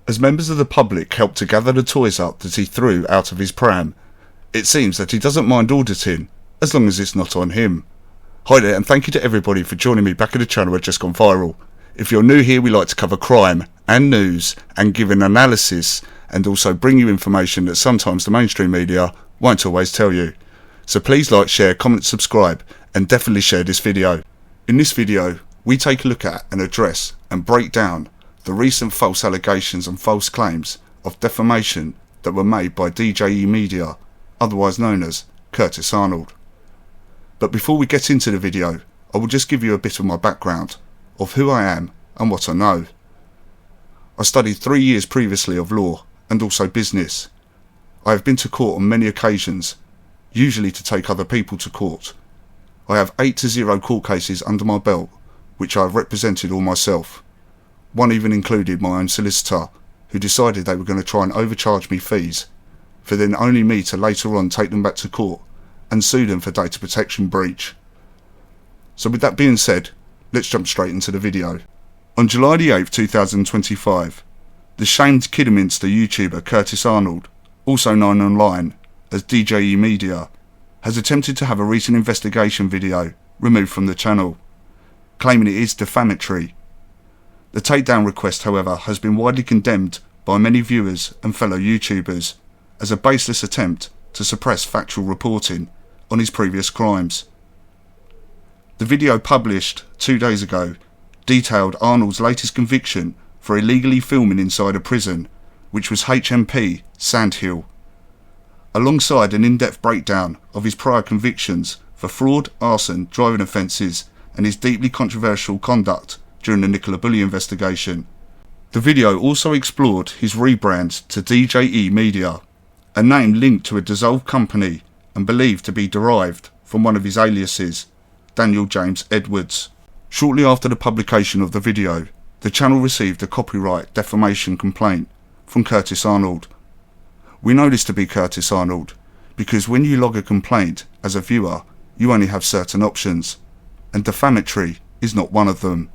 As members of the public helped to gather the toys up that he threw out of his pram, it seems that he doesn't mind auditing, as long as it's not on him. Hi there, and thank you to everybody for joining me back at the channel at Just Gone Viral. If you're new here, we like to cover crime and news and give an analysis and also bring you information that sometimes the mainstream media won't always tell you. So please like, share, comment, subscribe, and definitely share this video. In this video, we take a look at and address and break down the recent false allegations and false claims of defamation that were made by DJE Media, otherwise known as Curtis Arnold. But before we get into the video, I will just give you a bit of my background, of who I am and what I know. I studied 3 years previously of law and also business. I have been to court on many occasions, usually to take other people to court. I have 8-0 court cases under my belt, which I have represented all myself. One even included my own solicitor, who decided they were going to try and overcharge me fees, for then only me to later on take them back to court and sue them for data protection breach. So with that being said, let's jump straight into the video. On July the 8th, 2025, the shamed Kidderminster YouTuber Curtis Arnold, also known online as DJE Media, has attempted to have a recent investigation video removed from the channel, claiming it is defamatory. The takedown request, however, has been widely condemned by many viewers and fellow YouTubers as a baseless attempt to suppress factual reporting on his previous crimes. The video published 2 days ago detailed Arnold's latest conviction for illegally filming inside a prison, which was HMP Sandhill, alongside an in-depth breakdown of his prior convictions for fraud, arson, driving offences and his deeply controversial conduct during the Nicola Bulley investigation. The video also explored his rebrand to DJE Media, a name linked to a dissolved company and believed to be derived from one of his aliases, Daniel James Edwards. Shortly after the publication of the video, the channel received a copyright defamation complaint from Curtis Arnold. We know this to be Curtis Arnold because when you log a complaint as a viewer, you only have certain options, and defamatory is not one of them.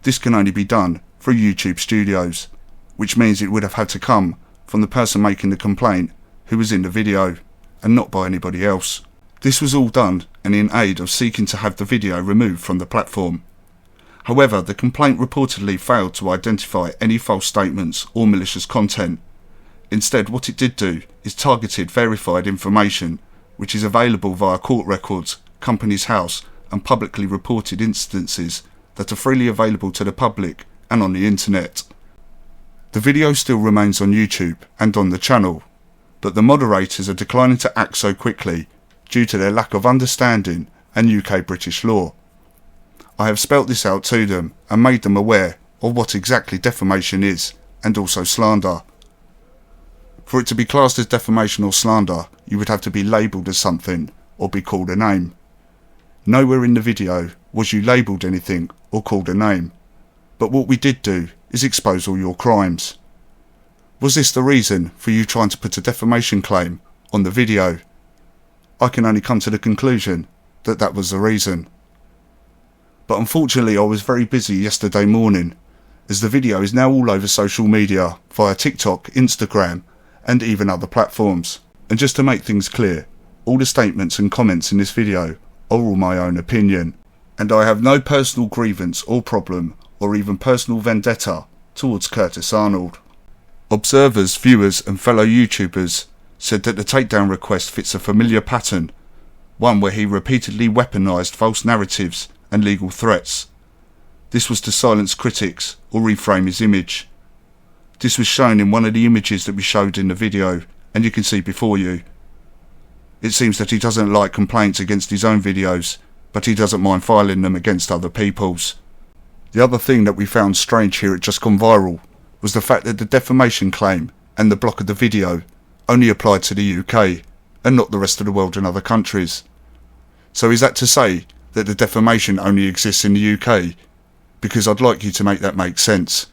This can only be done through YouTube Studios, which means it would have had to come from the person making the complaint who was in the video, and not by anybody else. This was all done and in aid of seeking to have the video removed from the platform. However, the complaint reportedly failed to identify any false statements or malicious content. Instead, what it did do is targeted verified information, which is available via court records, Companies House, and publicly reported instances that are freely available to the public and on the internet. The video still remains on YouTube and on the channel, but the moderators are declining to act so quickly due to their lack of understanding and UK British law. I have spelt this out to them and made them aware of what exactly defamation is and also slander. For it to be classed as defamation or slander, you would have to be labelled as something or be called a name. Nowhere in the video was you labelled anything or called a name, but what we did do is expose all your crimes. Was this the reason for you trying to put a defamation claim on the video? I can only come to the conclusion that that was the reason. But unfortunately I was very busy yesterday morning, as the video is now all over social media via TikTok, Instagram and even other platforms. And just to make things clear, all the statements and comments in this video are all my own opinion, and I have no personal grievance or problem or even personal vendetta towards Curtis Arnold. Observers, viewers and fellow YouTubers said that the takedown request fits a familiar pattern, one where he repeatedly weaponised false narratives and legal threats. This was to silence critics or reframe his image. This was shown in one of the images that we showed in the video, and you can see before you. It seems that he doesn't like complaints against his own videos, but he doesn't mind filing them against other people's. The other thing that we found strange here at Just Gone Viral was the fact that the defamation claim and the block of the video only applied to the UK and not the rest of the world and other countries. So is that to say that the defamation only exists in the UK? Because I'd like you to make that make sense.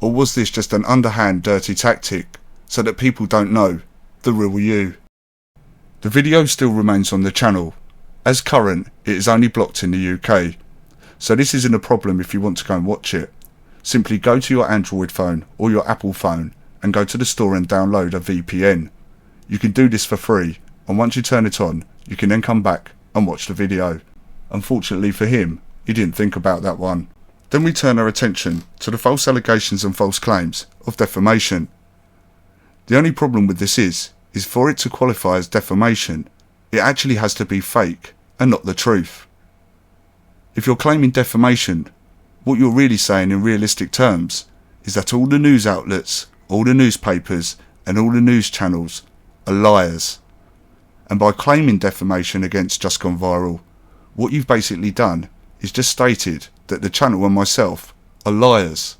Or was this just an underhand dirty tactic so that people don't know the real you? The video still remains on the channel. As current, it is only blocked in the UK, so this isn't a problem if you want to go and watch it. Simply go to your Android phone or your Apple phone and go to the store and download a VPN. You can do this for free, and once you turn it on, you can then come back and watch the video. Unfortunately for him, he didn't think about that one. Then we turn our attention to the false allegations and false claims of defamation. The only problem with this is for it to qualify as defamation, it actually has to be fake and not the truth. If you're claiming defamation, what you're really saying in realistic terms is that all the news outlets, all the newspapers and all the news channels are liars. And by claiming defamation against Just Gone Viral, what you've basically done is just stated that the channel and myself are liars.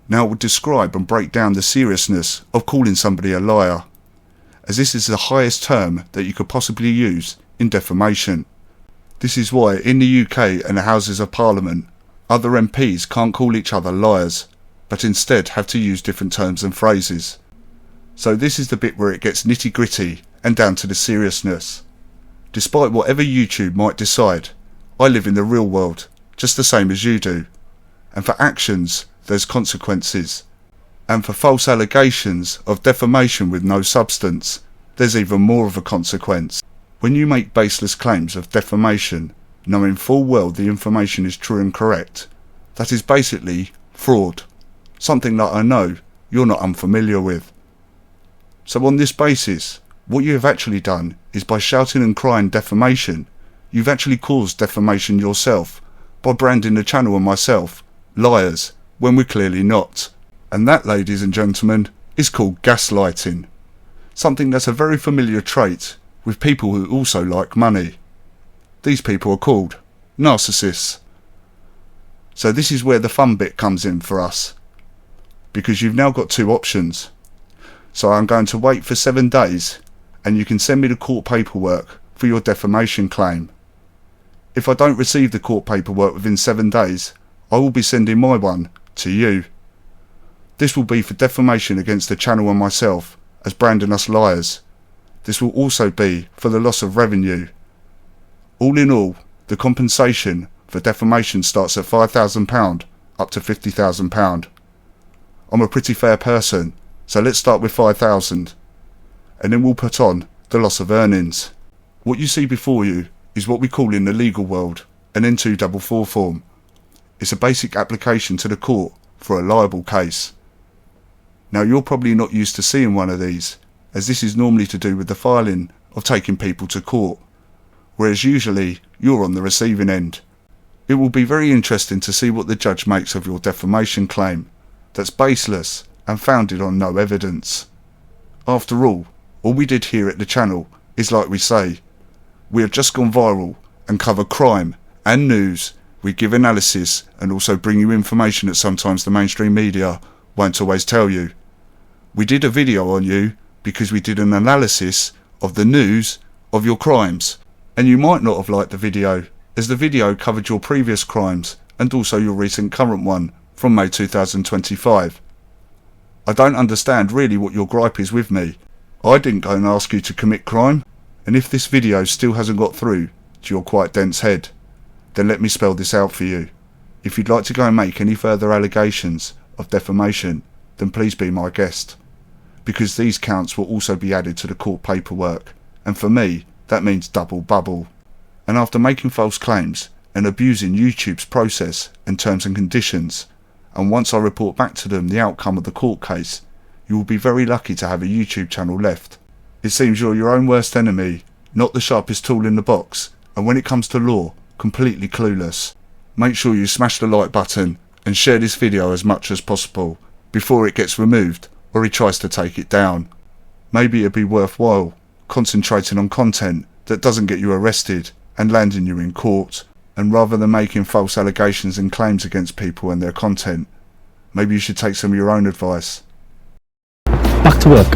Now I would describe and break down the seriousness of calling somebody a liar, as this is the highest term that you could possibly use in defamation. This is why in the UK and the Houses of Parliament, other MPs can't call each other liars, but instead have to use different terms and phrases. So this is the bit where it gets nitty gritty and down to the seriousness. Despite whatever YouTube might decide, I live in the real world, just the same as you do. And for actions, there's consequences. And for false allegations of defamation with no substance, there's even more of a consequence. When you make baseless claims of defamation, knowing full well the information is true and correct, that is basically fraud. Something that I know you're not unfamiliar with. So on this basis, what you have actually done is by shouting and crying defamation, you've actually caused defamation yourself by branding the channel and myself liars when we're clearly not. And that, ladies and gentlemen, is called gaslighting. Something that's a very familiar trait with people who also like money. These people are called narcissists. So this is where the fun bit comes in for us, because you've now got two options. So I'm going to wait for 7 days and you can send me the court paperwork for your defamation claim. If I don't receive the court paperwork within 7 days, I will be sending my one to you. This will be for defamation against the channel and myself as branding us liars. This will also be for the loss of revenue. All in all, the compensation for defamation starts at £5,000 up to £50,000. I'm a pretty fair person, so let's start with 5,000, and then we'll put on the loss of earnings. What you see before you is what we call in the legal world an N244 form. It's a basic application to the court for a liable case. Now you're probably not used to seeing one of these, as this is normally to do with the filing of taking people to court, whereas usually you're on the receiving end. It will be very interesting to see what the judge makes of your defamation claim that's baseless and founded on no evidence. After all we did here at the channel is, like we say, we have just gone viral and cover crime and news. We give analysis and also bring you information that sometimes the mainstream media won't always tell you. We did a video on you because we did an analysis of the news of your crimes, and you might not have liked the video, as the video covered your previous crimes and also your recent current one from May 2025. I don't understand really what your gripe is with me. I didn't go and ask you to commit crime, and if this video still hasn't got through to your quite dense head, then let me spell this out for you. If you'd like to go and make any further allegations of defamation, then please be my guest, because these counts will also be added to the court paperwork, and for me that means double bubble. And after making false claims and abusing YouTube's process and terms and conditions, and once I report back to them the outcome of the court case, you will be very lucky to have a YouTube channel left. It seems you're your own worst enemy, not the sharpest tool in the box, and when it comes to law, completely clueless. Make sure you smash the like button and share this video as much as possible before it gets removed or he tries to take it down. Maybe it'd be worthwhile concentrating on content that doesn't get you arrested and landing you in court, and rather than making false allegations and claims against people and their content, maybe you should take some of your own advice. Back to work.